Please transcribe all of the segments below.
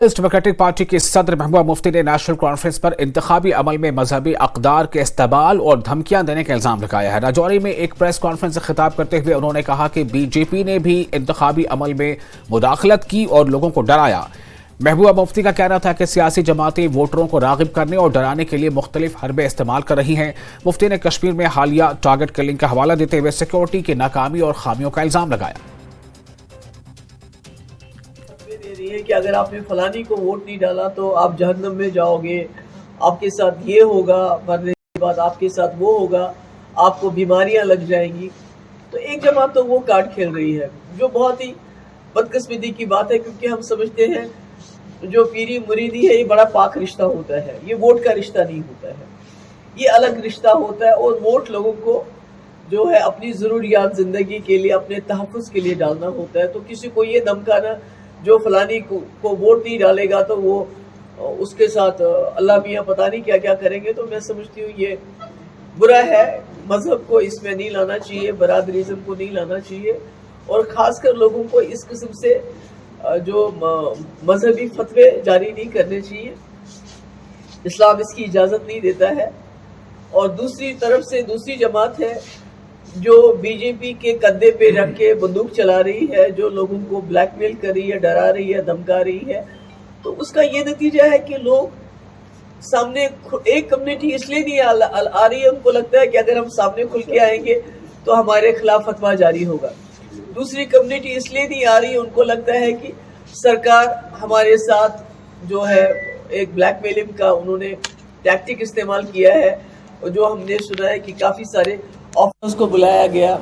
Democratic party के सदर महबूबा मुफ्ती ने नेशनल कॉन्फ्रेंस पर इंतखाबी अमल में मजहबी अक़दार के इस्तेमाल और धमकियां देने का इल्जाम लगाया है। राजौरी में एक प्रेस कॉन्फ्रेंस से खिताब करते हुए उन्होंने कहा कि बीजेपी ने भी इंतखाबी अमल में मुदाखलत की और लोगों को डराया। महबूबा मुफ्ती का कहना था कि सियासी जमातें वोटरों को राग़िब करने और डराने के लिए मुख्तलिफ हरबे इस्तेमाल कर रही हैं। मुफ्ती ने कश्मीर में हालिया टारगेट किलिंग का हवाला देते हुए सिक्योरिटी की नाकामी और खामियों का इल्जाम लगाया। कि अगर आपने फलानी को वोट नहीं डाला तो आप जहन्नम में जाओगे, आपके साथ ये होगा, मरने के बाद आपके साथ वो होगा, आपको बीमारियां लग जाएंगी। तो एक जमात तो वो कार्ड खेल रही है, जो बहुत ही बदकिस्मती की बात है, क्योंकि हम समझते हैं जो पीरी मुरीदी है ये बड़ा पाक रिश्ता होता है, ये वोट का रिश्ता नहीं होता है, ये अलग रिश्ता होता है। और वोट लोगों को जो है अपनी ज़रूरियात ज़िंदगी के लिए, अपने तहफ़्फ़ुज़ के लिए डालना होता है। तो किसी को ये धमकाना जो फलानी को वोट नहीं डालेगा तो वो उसके साथ अल्लाह मियाँ पता नहीं क्या क्या करेंगे, तो मैं समझती हूँ ये बुरा है। मज़हब को इसमें नहीं लाना चाहिए, बरादरीज़म को नहीं लाना चाहिए, और ख़ासकर लोगों को इस किस्म से जो मजहबी फतवे जारी नहीं करने चाहिए। इस्लाम इसकी इजाज़त नहीं देता है। और दूसरी तरफ से दूसरी जमात है जो बीजेपी के कंधे पे रख के बंदूक चला रही है, जो लोगों को ब्लैकमेल कर रही है, डरा रही है, धमका रही है। तो उसका ये नतीजा है कि लोग सामने, एक कम्युनिटी इसलिए नहीं आ रही है, उनको लगता है कि अगर हम सामने खुल के आएंगे तो हमारे खिलाफ फतवा जारी होगा। दूसरी कम्युनिटी इसलिए नहीं आ रही है, उनको लगता है कि सरकार हमारे साथ जो है एक ब्लैकमेलिंग का उन्होंने टैक्टिक इस्तेमाल किया है, और जो हमने सुना है कि काफ़ी सारे ऑफिसर्स को बुलाया गया,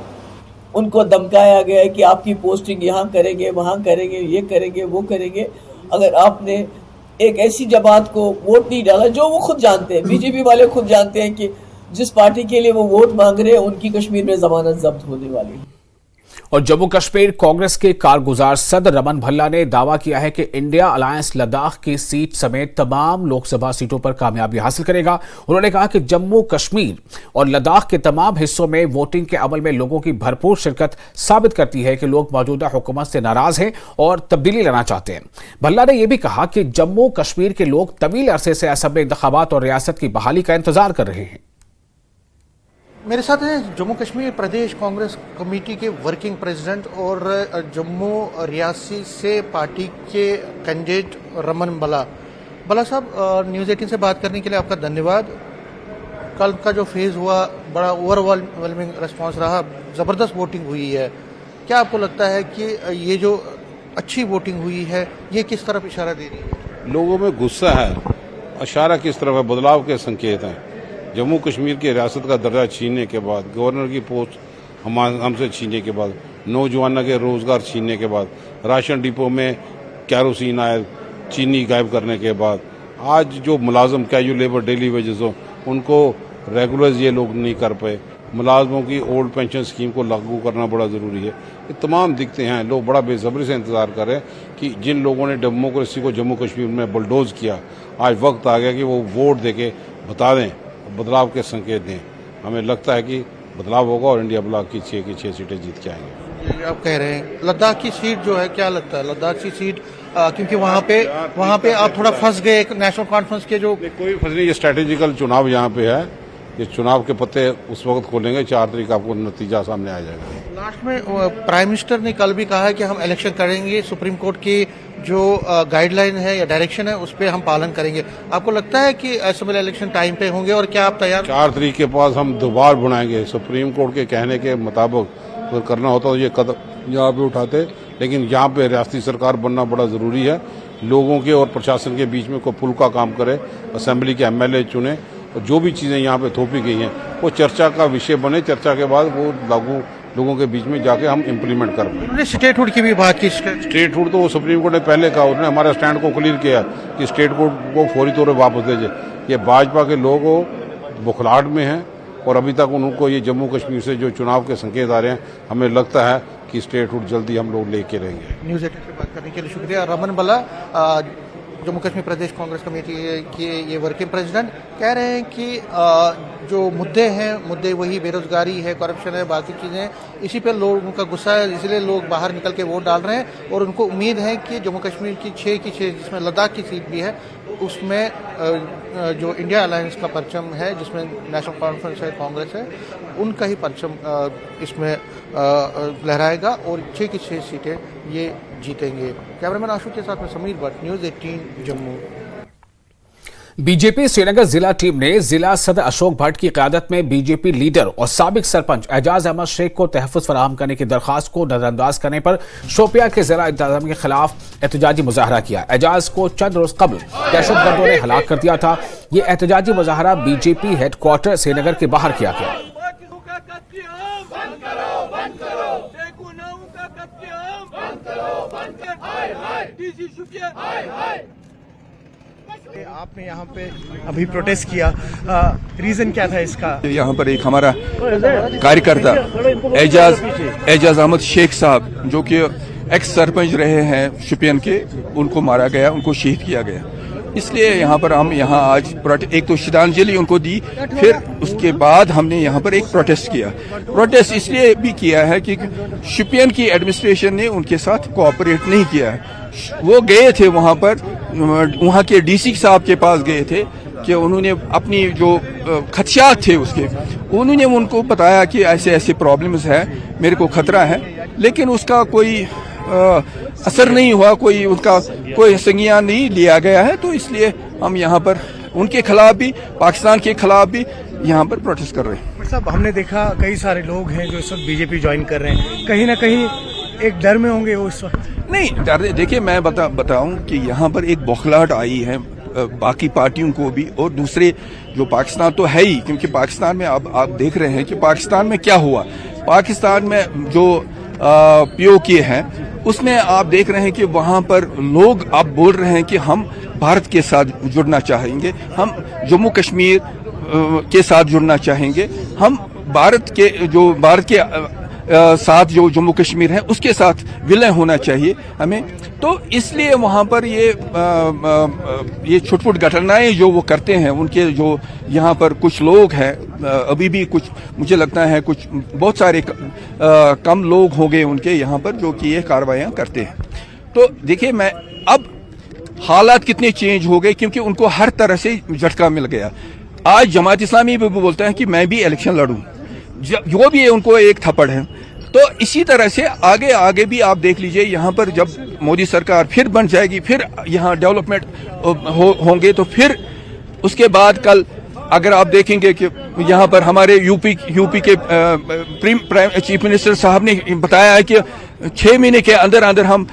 उनको धमकाया गया है कि आपकी पोस्टिंग यहाँ करेंगे, वहाँ करेंगे, ये करेंगे, वो करेंगे। अगर आपने एक ऐसी जमात को वोट नहीं डाला, जो वो खुद जानते हैं, बीजेपी वाले खुद जानते हैं कि जिस पार्टी के लिए वो वोट मांग रहे हैं उनकी कश्मीर में जमानत जब्त होने वाली है। और जम्मू कश्मीर कांग्रेस के कारगुजार सदर रमन भल्ला ने दावा किया है कि इंडिया अलायंस लद्दाख की सीट समेत तमाम लोकसभा सीटों पर कामयाबी हासिल करेगा। उन्होंने कहा कि जम्मू कश्मीर और लद्दाख के तमाम हिस्सों में वोटिंग के अमल में लोगों की भरपूर शिरकत साबित करती है कि लोग मौजूदा हुकूमत से नाराज हैं और तब्दीली लाना चाहते हैं। भल्ला ने यह भी कहा कि जम्मू कश्मीर के लोग तवील अरसे से असम्बली इंतखाबात और रियासत की बहाली का इंतजार कर रहे हैं। मेरे साथ हैं जम्मू कश्मीर प्रदेश कांग्रेस कमेटी के वर्किंग प्रेसिडेंट और जम्मू रियासी से पार्टी के कैंडिडेट रमन भल्ला साहब, न्यूज़ 18 से बात करने के लिए आपका धन्यवाद। कल का जो फेज़ हुआ बड़ा ओवरवेलमिंग रिस्पांस रहा, ज़बरदस्त वोटिंग हुई है। क्या आपको लगता है कि ये जो अच्छी वोटिंग हुई है ये किस तरफ इशारा दे रही है? लोगों में गुस्सा है, इशारा किस तरफ है? बदलाव के संकेत हैं। जम्मू कश्मीर की रियासत का दर्जा छीनने के बाद, गवर्नर की पोस्ट हमसे छीनने के बाद, नौजवानों के रोजगार छीनने के बाद, राशन डिपो में कैरोसिन आयल, चीनी गायब करने के बाद, आज जो मुलाजम कैजुअल लेबर डेली वेजेस हो उनको रेगुलर ये लोग नहीं कर पाए। मुलाजमों की ओल्ड पेंशन स्कीम को लागू करना बड़ा ज़रूरी है। ये तमाम दिखते हैं, लोग बड़ा बेसब्री से इंतज़ार कर रहे हैं कि जिन लोगों ने डेमोक्रेसी को जम्मू कश्मीर में बुलडोज किया, आज वक्त आ गया कि वो वोट देके बता दें, बदलाव के संकेत दें। हमें लगता है कि बदलाव होगा और इंडिया ब्लॉक की 6 की 6 सीटें जीत के आएंगे। आप कह रहे हैं लद्दाख की सीट जो है, क्या लगता है लद्दाख की सीट, क्योंकि वहाँ पे आप थोड़ा फंस गए एक नेशनल कॉन्फ्रेंस के जो कोई फंस नहीं, ये स्ट्रेटेजिकल चुनाव यहाँ पे है। ये चुनाव के पत्ते उस वक्त खोलेंगे, 4 तारीख को आपको नतीजा सामने आ जाएगा। लास्ट में प्राइम मिनिस्टर ने कल भी कहा है कि हम इलेक्शन करेंगे, सुप्रीम कोर्ट की जो गाइडलाइन है या डायरेक्शन है उस पर हम पालन करेंगे। आपको लगता है कि असेंबली इलेक्शन टाइम पे होंगे और क्या आप तैयार? 4 तारीख के पास हम दोबारा बनाएंगे। सुप्रीम कोर्ट के कहने के मुताबिक अगर करना होता तो ये कदम यहाँ पे उठाते, लेकिन यहाँ पे रियासती सरकार बनना बड़ा ज़रूरी है। लोगों के और प्रशासन के बीच में कोई पुल का काम करे, असेंबली के MLA चुने, और जो भी चीज़ें यहाँ पे थोपी गई हैं वो चर्चा का विषय बने। चर्चा के बाद वो लागू लोगों के बीच में जाके हम इम्प्लीमेंट कर पाए। उन्होंने स्टेटहुड की भी बात की। स्टेटहुड तो सुप्रीम कोर्ट ने पहले कहा, उसने हमारे स्टैंड को क्लियर किया कि स्टेटहुड को फौरी तौर पर वापस दीजिए। ये भाजपा के लोग बुखलाहट में हैं और अभी तक उनको ये जम्मू कश्मीर से जो चुनाव के संकेत आ रहे हैं, हमें लगता है कि स्टेटहुड जल्दी हम लोग लेके रहेंगे। न्यूज़ 18 से बात करने के लिए शुक्रिया। रमन भल्ला, जम्मू कश्मीर प्रदेश कांग्रेस कमेटी के ये वर्किंग प्रेसिडेंट। कह रहे हैं कि जो मुद्दे हैं, मुद्दे वही बेरोजगारी है, करप्शन है, बाकी चीज़ें हैं, इसी पे लोगों का गुस्सा है, इसलिए लोग बाहर निकल के वोट डाल रहे हैं और उनको उम्मीद है कि जम्मू कश्मीर की 6 की 6 जिसमें लद्दाख की सीट भी है, उसमें जो इंडिया अलायंस का परचम है, जिसमें नेशनल कॉन्फ्रेंस है, कांग्रेस है, उनका ही परचम इसमें लहराएगा और 6 की 6 सीटें ये जीतेंगे। कैमरामैन आशु के साथ में समीर भट्ट, न्यूज़ 18 जम्मू। बीजेपी श्रीनगर जिला टीम ने जिला सदर अशोक भट्ट की क़यादत में बीजेपी लीडर और साबिक सरपंच एजाज अहमद शेख को तहफ़्फ़ुज़ फराहम करने की दरख्वास्त को नजरअंदाज करने पर शोपिया के जिला इंतजाम के खिलाफ एहतजाजी मुजाहरा किया। एजाज को चंद रोज कबल दहशतगर्दों ने हलाक कर दिया था। ये एहतजाजी मुजाहरा बीजेपी हेडक्वार्टर श्रीनगर के बाहर किया गया। आपने यहाँ पे अभी प्रोटेस्ट किया, रीजन क्या था इसका? यहाँ पर एक हमारा कार्यकर्ता एजाज अहमद शेख साहब, जो कि एक्स सरपंच रहे हैं शोपियान के, उनको मारा गया, उनको शहीद किया गया। इसलिए यहाँ पर हम यहाँ आज एक तो श्रद्धांजलि उनको दी, फिर उसके बाद हमने यहाँ पर एक प्रोटेस्ट किया। प्रोटेस्ट इसलिए भी किया है कि शोपियान की एडमिनिस्ट्रेशन ने उनके साथ कोऑपरेट नहीं किया है। वो गए थे वहाँ पर, वहाँ के डीसी साहब के पास गए थे कि उन्होंने अपनी जो खदशात थे उसके, उन्होंने उनको बताया कि ऐसे ऐसे प्रॉब्लम्स है, मेरे को खतरा है, लेकिन उसका कोई असर नहीं हुआ, कोई संज्ञान नहीं लिया गया है। तो इसलिए हम यहाँ पर उनके खिलाफ भी, पाकिस्तान के खिलाफ भी यहाँ पर प्रोटेस्ट कर रहे हैं। साहब, हमने देखा कई सारे लोग हैं जो इस वक्त बीजेपी ज्वाइन कर रहे हैं, कहीं ना कहीं एक डर में होंगे वो इस वक्त। नहीं डर, देखिए मैं बताऊं कि यहाँ पर एक बौखलाहट आई है बाकी पार्टियों को भी, और दूसरे जो पाकिस्तान तो है ही, क्योंकि पाकिस्तान में आप देख रहे हैं कि पाकिस्तान में क्या हुआ। पाकिस्तान में जो पीओके है उसमें आप देख रहे हैं कि वहाँ पर लोग अब बोल रहे हैं कि हम भारत के साथ जुड़ना चाहेंगे, हम जम्मू कश्मीर के साथ जुड़ना चाहेंगे, हम भारत के साथ जो जम्मू कश्मीर है उसके साथ विलय होना चाहिए हमें। तो इसलिए वहाँ पर ये छुटपुट घटनाएं जो वो करते हैं, उनके जो यहाँ पर कुछ लोग हैं, अभी भी कुछ मुझे लगता है कुछ बहुत सारे कम लोग हो गए उनके यहाँ पर जो कि ये कार्रवाइयाँ करते हैं। तो देखिए मैं अब हालात कितने चेंज हो गए, क्योंकि उनको हर तरह से झटका मिल गया। आज जमात इस्लामी भी बोलता है कि मैं भी इलेक्शन लड़ूं, जो भी है उनको एक थप्पड़ है। तो इसी तरह से आगे भी आप देख लीजिए, यहाँ पर जब मोदी सरकार फिर बन जाएगी, फिर यहाँ डेवलपमेंट होंगे, तो फिर उसके बाद कल अगर आप देखेंगे कि यहाँ पर हमारे यूपी के चीफ मिनिस्टर साहब ने बताया है कि 6 महीने के अंदर हम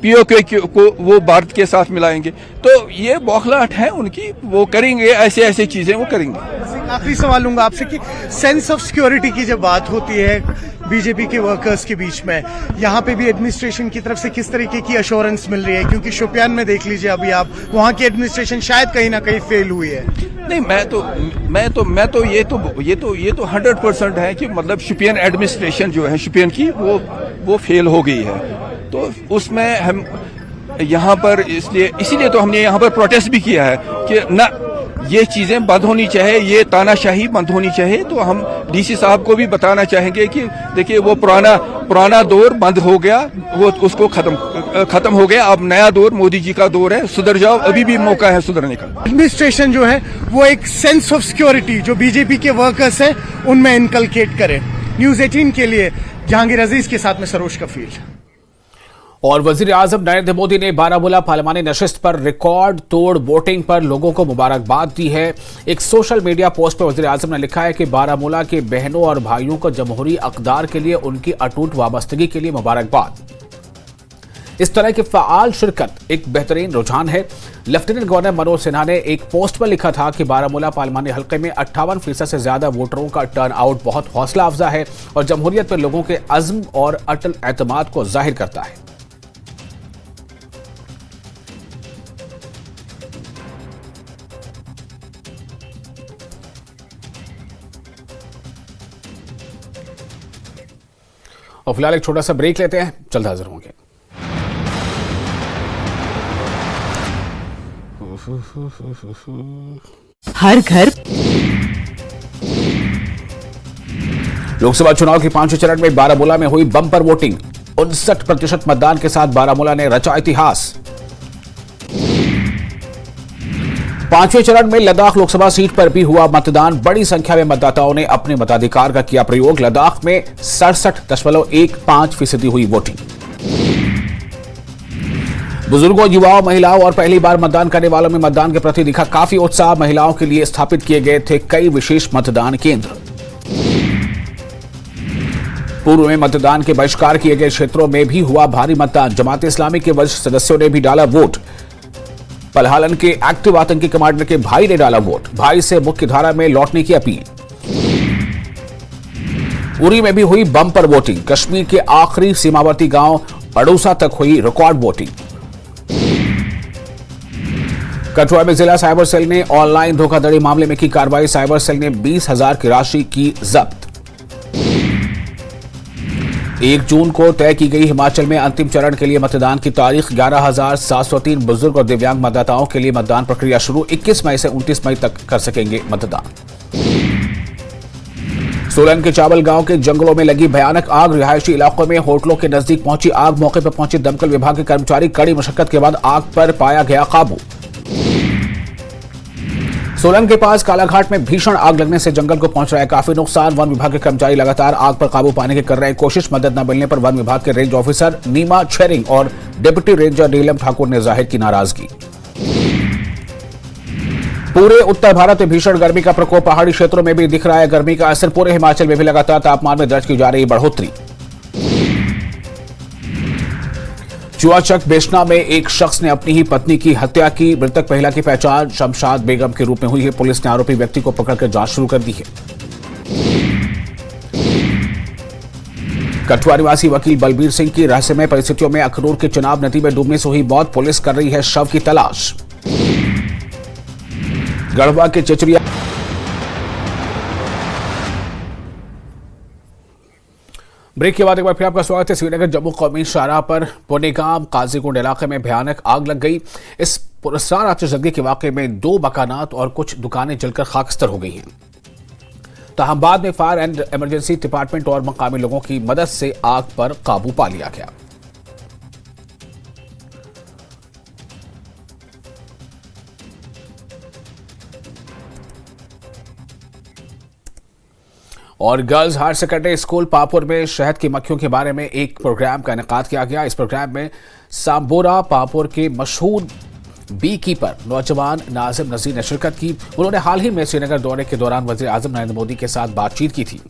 पीओके को वो भारत के साथ मिलाएंगे। तो ये बौखलाहट है उनकी, वो करेंगे, ऐसे चीजें वो करेंगे। आखिरी सवाल लूंगा आपसे कि सेंस ऑफ सिक्योरिटी की जब बात होती है बीजेपी के वर्कर्स के बीच में, यहाँ पे भी एडमिनिस्ट्रेशन की तरफ से किस तरीके की अश्योरेंस मिल रही है? क्योंकि शोपियान में देख लीजिए अभी आप, वहाँ की एडमिनिस्ट्रेशन शायद कहीं ना कहीं फेल हुई है। नहीं, मैं तो ये तो 100% है कि मतलब शोपियान एडमिनिस्ट्रेशन जो है शोपियान की वो फेल हो गई है। तो उसमें हम यहाँ पर इसीलिए तो हमने यहाँ पर प्रोटेस्ट भी किया है कि ना, ये चीजें बंद होनी चाहिए, ये तानाशाही बंद होनी चाहिए। तो हम डीसी साहब को भी बताना चाहेंगे कि देखिए वो पुराना दौर बंद हो गया, वो उसको खत्म हो गया। अब नया दौर मोदी जी का दौर है, सुधर जाओ, अभी भी मौका है सुधरने का। एडमिनिस्ट्रेशन जो है वो एक सेंस ऑफ सिक्योरिटी जो बीजेपी के वर्कर्स हैं उनमें इनकलकेट करे। न्यूज़ 18 के लिए जहांगीर अजीज के साथ में सरोज कफील। और वजीर आजम नरेंद्र मोदी ने बारामूला पार्लिमानी नशिस्त पर रिकॉर्ड तोड़ वोटिंग पर लोगों को मुबारकबाद दी है। एक सोशल मीडिया पोस्ट पर वजीर आजम ने लिखा है कि बारामूला के बहनों और भाइयों को जमहूरी अक़दार के लिए उनकी अटूट वाबस्तगी के लिए मुबारकबाद। इस तरह की फ़आल शिरकत एक बेहतरीन रुझान है। लेफ्टिनेंट गवर्नर मनोज सिन्हा ने एक पोस्ट पर लिखा था कि बारामूला पार्लिमानी हल्के में 58% से ज्यादा वोटरों का टर्न आउट बहुत हौसला अफजा है और जमहूरियत पर लोगों के अज़्म और अटल एतमाद को जाहिर करता है। और फिलहाल एक छोटा सा ब्रेक लेते हैं, जल्द हाजिर होंगे। हर घर। लोकसभा चुनाव के 5वें चरण में बारामूला में हुई बम्पर वोटिंग। 59% मतदान के साथ बारामूला ने रचा इतिहास। 5वें चरण में लद्दाख लोकसभा सीट पर भी हुआ मतदान। बड़ी संख्या में मतदाताओं ने अपने मताधिकार का किया प्रयोग। लद्दाख में 67.15% हुई वोटिंग। बुजुर्गों, युवाओं, महिलाओं और पहली बार मतदान करने वालों में मतदान के प्रति दिखा काफी उत्साह। महिलाओं के लिए स्थापित किए गए थे कई विशेष मतदान केंद्र। पूर्व में मतदान के बहिष्कार किए गए क्षेत्रों में भी हुआ भारी मतदान। जमात इस्लामी के वरिष्ठ सदस्यों ने भी डाला वोट। पलहालन के एक्टिव आतंकी कमांडर के भाई ने डाला वोट। भाई से मुख्य धारा में लौटने की अपील। उरी में भी हुई बम्पर वोटिंग। कश्मीर के आखिरी सीमावर्ती गांव अड़ूसा तक हुई रिकॉर्ड वोटिंग। कठुआ में जिला साइबर सेल ने ऑनलाइन धोखाधड़ी मामले में की कार्रवाई। साइबर सेल ने 20,000 की राशि की जब्त। 1 जून को तय की गई हिमाचल में अंतिम चरण के लिए मतदान की तारीख। 11,703 बुजुर्ग और दिव्यांग मतदाताओं के लिए मतदान प्रक्रिया शुरू। 21 मई से 29 मई तक कर सकेंगे मतदान। सोलन के चावल गांव के जंगलों में लगी भयानक आग। रिहायशी इलाकों में होटलों के नजदीक पहुंची आग। मौके पर पहुंचे दमकल विभाग के कर्मचारी। कड़ी मशक्कत के बाद आग पर पाया गया काबू। सोलन के पास कालाघाट में भीषण आग लगने से जंगल को पहुंच रहा है काफी नुकसान। वन विभाग के कर्मचारी लगातार आग पर काबू पाने की कर रहे हैं कोशिश। मदद न मिलने पर वन विभाग के रेंज ऑफिसर नीमा छेरिंग और डिप्टी रेंजर नीलम ठाकुर ने जाहिर की नाराजगी। पूरे उत्तर भारत में भीषण गर्मी का प्रकोप। पहाड़ी क्षेत्रों में भी दिख रहा है गर्मी का असर। पूरे हिमाचल में भी लगातार तापमान में दर्ज की जा रही बढ़ोतरी। चुआचक बेचना में एक शख्स ने अपनी ही पत्नी की हत्या की। मृतक महिला की पहचान शमशाद बेगम के रूप में हुई है। पुलिस ने आरोपी व्यक्ति को पकड़कर जांच शुरू कर दी है। कठुआ निवासी वकील बलबीर सिंह की रहस्यमय परिस्थितियों में अखनूर के चिनाब नदी में डूबने से हुई मौत। पुलिस कर रही है शव की तलाश। गढ़वा के चिचरिया ब्रेक के बाद एक बार फिर आपका स्वागत है। श्रीनगर जम्मू कौमी शाहराह पर पुनेगाम काजीकुंड इलाके में भयानक आग लग गई। इस पुरस्कार आतिशबाजी के वाकये में 2 मकानात और कुछ दुकानें जलकर खाकस्तर हो गई हैं। ताहम बाद में फायर एंड इमरजेंसी डिपार्टमेंट और मकामी लोगों की मदद से आग पर काबू पा लिया गया। और गर्ल्स हायर सेकेंडरी स्कूल पापुर में शहद की मक्खियों के बारे में एक प्रोग्राम का इनेकाद किया गया। इस प्रोग्राम में सांबोरा पापुर के मशहूर बी कीपर नौजवान नाजिम नजीर ने शिरकत की। उन्होंने हाल ही में श्रीनगर दौरे के दौरान वजीर आजम नरेंद्र मोदी के साथ बातचीत की थी।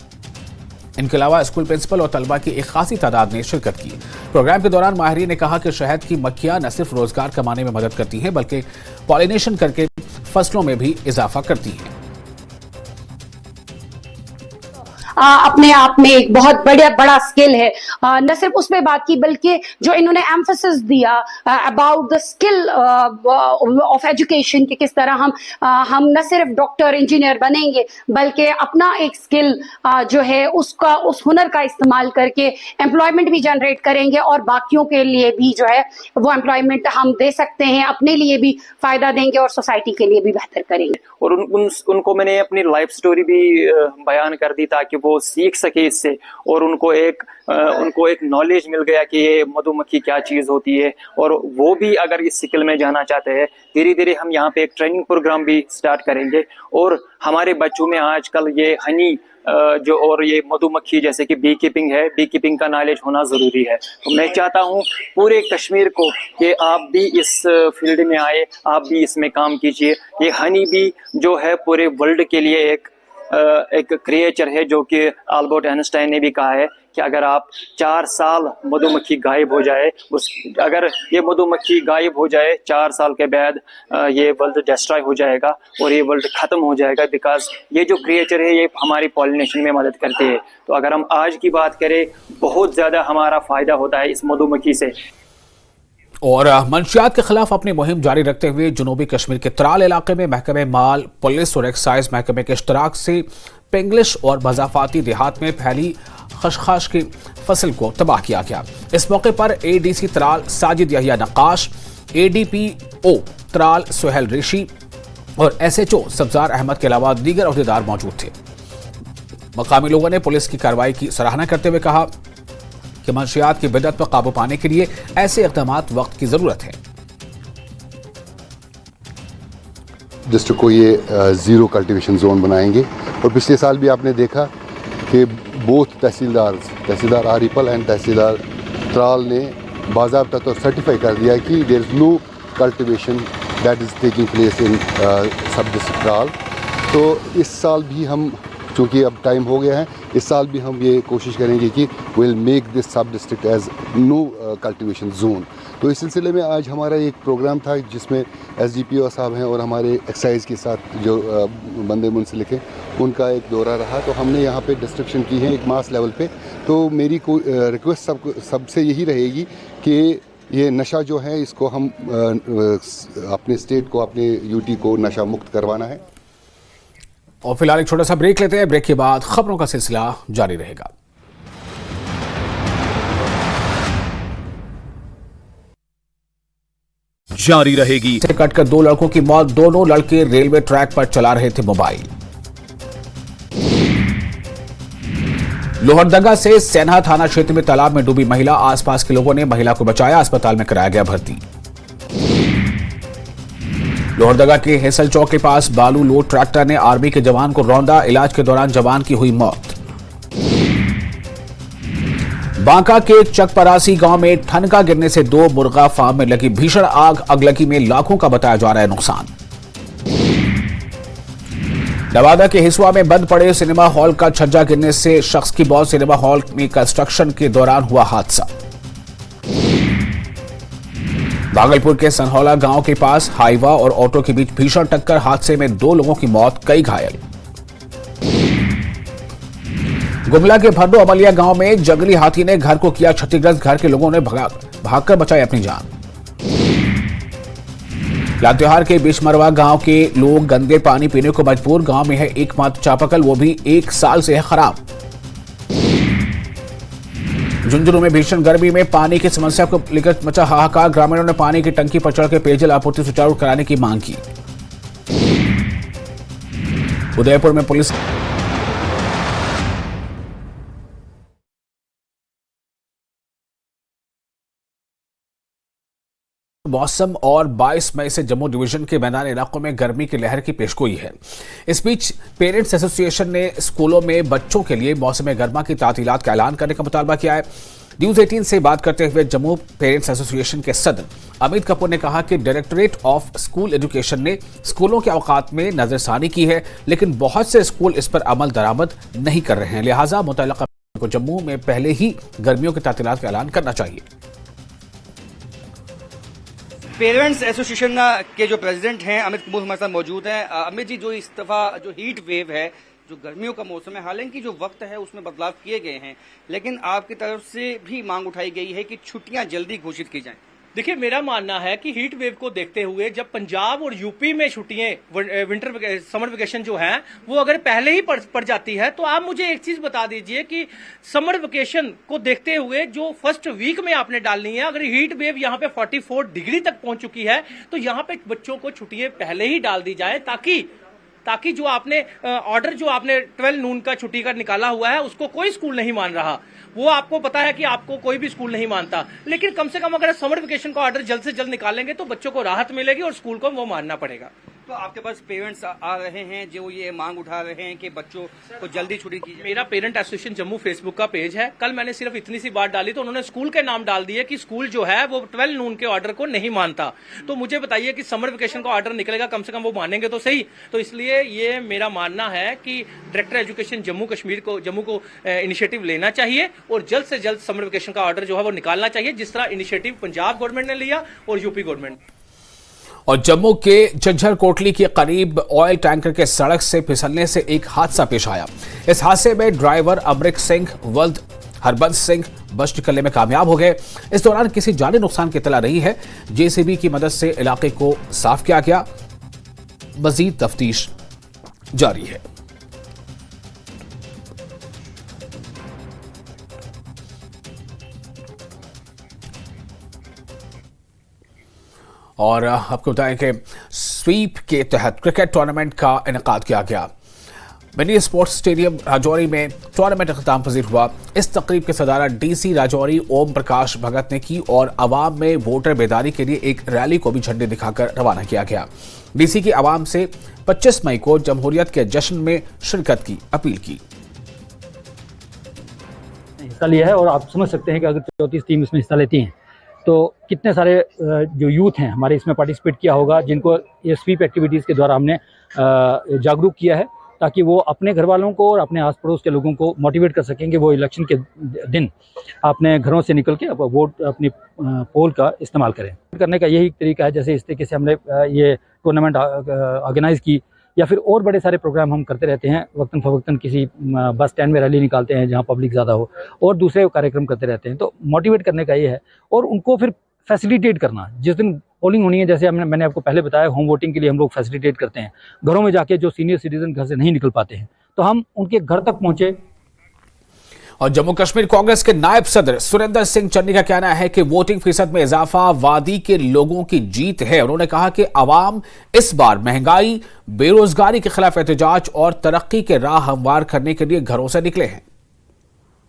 इनके अलावा स्कूल प्रिंसिपल और तलबा की एक खासी तादाद ने शिरकत की। प्रोग्राम के दौरान माहिरीन ने कहा कि शहद की मक्खियां न सिर्फ रोजगार कमाने में मदद करती हैं बल्कि पॉलिनेशन करके फसलों में भी इजाफा करती हैं। अपने आप में एक बहुत बड़ा स्किल है। न सिर्फ उस पर बात की बल्कि जो इन्होंने एम्फेसिस दिया about the skill of education कि किस तरह हम न सिर्फ डॉक्टर इंजीनियर बनेंगे बल्कि अपना एक स्किल जो है उसका उस हुनर का इस्तेमाल करके एम्प्लॉयमेंट भी जनरेट करेंगे और बाकियों के लिए भी जो है वो एम्प्लॉयमेंट हम दे सकते हैं, अपने लिए भी फायदा देंगे और सोसाइटी के लिए भी बेहतर करेंगे। और उनको मैंने अपनी लाइफ स्टोरी भी बयान कर दी ताकि वो सीख सके इससे और उनको एक नॉलेज मिल गया कि ये मधुमक्खी क्या चीज होती है और वो भी अगर इस स्किल में जाना चाहते हैं। धीरे धीरे हम यहाँ पे एक ट्रेनिंग प्रोग्राम भी स्टार्ट करेंगे और हमारे बच्चों में आजकल ये हनी जो और ये मधुमक्खी जैसे कि बी कीपिंग है, बी कीपिंग का नॉलेज होना जरूरी है। तो मैं चाहता हूँ पूरे कश्मीर को कि आप भी इस फील्ड में आए, आप भी इसमें काम कीजिए। ये हनी बी जो है पूरे वर्ल्ड के लिए एक क्रिएचर है जो कि अल्बर्ट आइंस्टाइन ने भी कहा है कि अगर आप 4 साल मधुमक्खी गायब हो जाए, अगर ये मधुमक्खी गायब हो जाए 4 साल के बाद ये वर्ल्ड डिस्ट्रॉय हो जाएगा और ये वर्ल्ड खत्म हो जाएगा। बिकॉज ये जो क्रिएचर है ये हमारी पॉलिनेशन में मदद करते हैं। तो अगर हम आज की बात करें बहुत ज्यादा हमारा फायदा होता है इस मधुमक्खी से। और मंशियात के खिलाफ अपनी मुहिम जारी रखते हुए जनूबी कश्मीर के त्राल इलाके में महकमे माल, पुलिस और एक्साइज महकमे के इश्तराक से पिंगलिश और मजाफाती देहात में फैली खशखाश की फसल को तबाह किया गया। इस मौके पर एडीसी त्राल साजिद यहिया नक्काश, एडीपीओ त्राल सुहेल ऋषि, और एसएचओ सब्जार अहमद के अलावा दीगर अहदेदार मौजूद थे। मकामी लोगों ने पुलिस की कार्रवाई की सराहना करते हुए कहा कि मंशियात की बिदअत पर काबू पाने के लिए ऐसे इक़दाम वक्त की जरूरत है। डिस्ट्रिक्ट को ये ज़ीरो कल्टीवेशन जोन बनाएंगे और पिछले साल भी आपने देखा कि बोथ तहसीलदार आरिपल एंड तहसीलदार त्राल ने बाज़ाब्ता तो सर्टिफाई कर दिया कि there is no cultivation that is taking place in sub district Tral. तो इस साल भी हम, चूँकि अब टाइम हो गया है, इस साल भी हम ये कोशिश करेंगे कि will make this sub district as no cultivation zone. तो इस सिलसिले में आज हमारा एक प्रोग्राम था जिसमें SDPO साहब हैं और हमारे एक्साइज के साथ जो बंदे मुंसलिक हैं उनका एक दौरा रहा। तो हमने यहाँ पे डिस्ट्रक्शन की है एक मास लेवल पे। तो मेरी रिक्वेस्ट सबसे यही रहेगी कि ये नशा जो है इसको हम अपने स्टेट को, अपने UT को नशा मुक्त करवाना है। और फिलहाल एक छोटा सा ब्रेक लेते हैं। ब्रेक के बाद खबरों का सिलसिला जारी रहेगा। जारी रहेगी। से कटकर 2 लड़कों की मौत, दोनों लड़के रेलवे ट्रैक पर चला रहे थे मोबाइल। लोहरदगा से सेन्हा थाना क्षेत्र में तालाब में डूबी महिला, आसपास के लोगों ने महिला को बचाया, अस्पताल में कराया गया भर्ती। लोहरदगा के हेसल चौक के पास बालू लोड ट्रैक्टर ने आर्मी के जवान को रौंदा, इलाज के दौरान जवान की हुई मौत। बांका के चकपरासी गांव में ठनका गिरने से 2 मुर्गा फार्म में लगी भीषण आग, अगलगी में लाखों का बताया जा रहा है नुकसान। नवादा के हिसुआ में बंद पड़े सिनेमा हॉल का छज्जा गिरने से शख्स की मौत, सिनेमा हॉल में कंस्ट्रक्शन के दौरान हुआ हादसा। भागलपुर के सनहौला गांव के पास हाईवा और ऑटो के बीच भीषण टक्कर, हादसे में 2 लोगों की मौत, कई घायल। गुमला के भर्दो अमलिया गांव में जंगली हाथी ने घर को किया क्षतिग्रस्त, घर के लोगों ने भागकर बचाई अपनी जान। लातेहार के बिशमरवा गांव के लोग गंदे पानी पीने को मजबूर, गांव में है एकमात्र चापाकल, वो भी 1 साल से है खराब। झुंझुनू में भीषण गर्मी में पानी की समस्या को लेकर मचा हाहाकार, ग्रामीणों ने पानी की टंकी पर चढ़कर पेयजल आपूर्ति सुचारू कराने की मांग की। उदयपुर में पुलिस मौसम और 22 मई से जम्मू डिवीजन के मैदानी इलाकों में गर्मी की लहर की पेशगोई है। इस बीच पेरेंट्स एसोसिएशन ने स्कूलों में बच्चों के लिए मौसम गर्मा की तातीलात का ऐलान करने का मुतालबा किया है। न्यूज 18 से बात करते हुए जम्मू पेरेंट्स एसोसिएशन के सदर अमित कपूर ने कहा कि डायरेक्टरेट ऑफ स्कूल एजुकेशन ने स्कूलों के औकात में नजरसानी की है, लेकिन बहुत से स्कूल इस पर अमल दरामद नहीं कर रहे हैं, लिहाजा मुतल्लिका को जम्मू में पहले ही गर्मियों की तातीलात का ऐलान करना चाहिए। पेरेंट्स एसोसिएशन के जो प्रेसिडेंट हैं अमित कपूर हमारे साथ मौजूद हैं। अमित जी, जो इस दफा जो हीट वेव है, जो गर्मियों का मौसम है, हालांकि जो वक्त है उसमें बदलाव किए गए हैं, लेकिन आपकी तरफ से भी मांग उठाई गई है कि छुट्टियां जल्दी घोषित की जाएं। देखिए, मेरा मानना है कि हीट वेव को देखते हुए जब पंजाब और यूपी में छुट्टियां विंटर समर वेकेशन जो है वो अगर पहले ही पड़ जाती है, तो आप मुझे एक चीज बता दीजिए कि समर वेकेशन को देखते हुए जो फर्स्ट वीक में आपने डालनी है, अगर हीट वेव यहाँ पे 44 डिग्री तक पहुंच चुकी है तो यहाँ पे बच्चों को छुट्टियां पहले ही डाल दी जाए, ताकि जो आपने ऑर्डर जो आपने 12 नून का छुट्टी का निकाला हुआ है उसको कोई स्कूल नहीं मान रहा। वो आपको पता है कि आपको कोई भी स्कूल नहीं मानता, लेकिन कम से कम अगर समर वेकेशन का ऑर्डर जल्द से जल्द निकालेंगे तो बच्चों को राहत मिलेगी और स्कूल को वो मानना पड़ेगा। तो आपके पास पेरेंट्स आ रहे हैं जो ये मांग उठा रहे हैं कि बच्चों को जल्दी छुट्टी की जाए। मेरा पेरेंट एसोसिएशन जम्मू फेसबुक का पेज है, कल मैंने सिर्फ इतनी सी बात डाली तो उन्होंने स्कूल के नाम डाल दिए कि स्कूल जो है वो 12 नून के ऑर्डर को नहीं मानता। तो मुझे बताइए कि समर वेकेशन का ऑर्डर निकलेगा, कम से कम वो मानेंगे तो सही। तो इसलिए ये मेरा मानना है कि डायरेक्टर एजुकेशन जम्मू को इनिशिएटिव लेना चाहिए और जल्द से जल्द समर वेकेशन का ऑर्डर जो है वो निकालना चाहिए, जिस तरह इनिशिएटिव पंजाब गवर्नमेंट ने लिया और यूपी गवर्नमेंट। और जम्मू के झज्जर कोटली के करीब ऑयल टैंकर के सड़क से फिसलने से एक हादसा पेश आया। इस हादसे में ड्राइवर अमरिक सिंह वल्द हरबंस सिंह बच निकलने में कामयाब हो गए। इस दौरान किसी जानी नुकसान की इत्तला नहीं है। जेसीबी की मदद से इलाके को साफ किया गया, मजीद तफ्तीश जारी है। और आपको बताएं कि स्वीप के तहत क्रिकेट टूर्नामेंट का इनेकाद किया गया। मिनी स्पोर्ट्स स्टेडियम राजौरी में टूर्नामेंट अख्ताम पजीर हुआ। इस तकरीब की सदारत डीसी राजौरी ओम प्रकाश भगत ने की और अवाम में वोटर बेदारी के लिए एक रैली को भी झंडे दिखाकर रवाना किया गया। डीसी की अवाम से 25 मई को जमहूरियत के जश्न में शिरकत की अपील की। हिस्सा लिया है और आप समझ सकते हैं कि अगर 34 टीम इसमें हिस्सा लेती हैं तो कितने सारे जो यूथ हैं हमारे इसमें पार्टिसिपेट किया होगा, जिनको ये स्वीप एक्टिविटीज़ के द्वारा हमने जागरूक किया है, ताकि वो अपने घर वालों को और अपने आस पड़ोस के लोगों को मोटिवेट कर सकेंगे वो इलेक्शन के दिन अपने घरों से निकल के वोट अपनी पोल का इस्तेमाल करें। करने का यही तरीका है, जैसे इस तरीके से हमने ये टूर्नामेंट ऑर्गेनाइज़ की या फिर और बड़े सारे प्रोग्राम हम करते रहते हैं। वक्तन फ़वक्तन किसी बस स्टैंड में रैली निकालते हैं जहाँ पब्लिक ज़्यादा हो, और दूसरे कार्यक्रम करते रहते हैं। तो मोटिवेट करने का ये है और उनको फिर फैसिलिटेट करना। जिस दिन पोलिंग होनी है, जैसे मैंने आपको पहले बताया, होम वोटिंग के लिए हम लोग फैसिलिटेट करते हैं। घरों में जाके जो सीनियर सिटीजन घर से नहीं निकल पाते हैं तो हम उनके घर तक पहुंचे। और जम्मू कश्मीर कांग्रेस के नायब सदर सुरेंद्र सिंह चन्नी का कहना है कि वोटिंग फीसद में इजाफा वादी के लोगों की जीत है। उन्होंने कहा कि अवाम इस बार महंगाई, बेरोजगारी के खिलाफ एहतजाज और तरक्की के राह हमवार करने के लिए घरों से निकले हैं।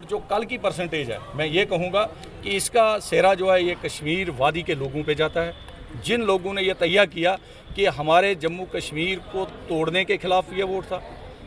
जो कल की परसेंटेज है, मैं ये कहूँगा कि इसका सेहरा जो है ये कश्मीर वादी के लोगों पे जाता है, जिन लोगों ने ये तैयार किया कि हमारे जम्मू कश्मीर को तोड़ने के खिलाफ ये वोट था,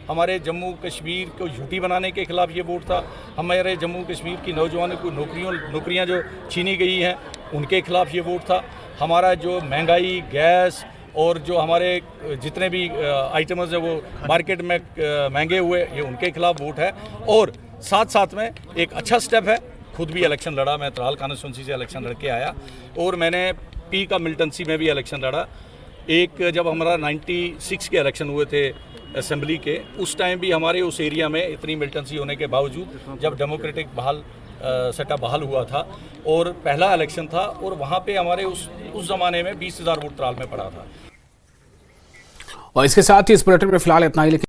हमारे जम्मू कश्मीर को यूटी बनाने के खिलाफ ये वोट था, हमारे जम्मू कश्मीर की नौजवानों को नौकरियां जो छीनी गई हैं उनके खिलाफ ये वोट था, हमारा जो महंगाई, गैस और जो हमारे जितने भी आइटम्स हैं वो मार्केट में महंगे हुए, ये उनके खिलाफ वोट है। और साथ साथ में एक अच्छा स्टेप है, खुद भी इलेक्शन लड़ा, मैं त्राल कॉन्स्टिट्यूंसी से इलेक्शन लड़ के आया और मैंने पी का मिल्टनसी में भी इलेक्शन लड़ा। एक जब हमारा 96 के इलेक्शन हुए थे असेंबली के, उस टाइम भी हमारे उस एरिया में इतनी मिल्टनसी होने के बावजूद जब डेमोक्रेटिक सेटअप बहाल हुआ था और पहला इलेक्शन था और वहाँ पे हमारे उस ज़माने में 20,000 वोट त्राल में पड़ा था। और इसके साथ ही इस बुलेटिन में फिलहाल इतना ही।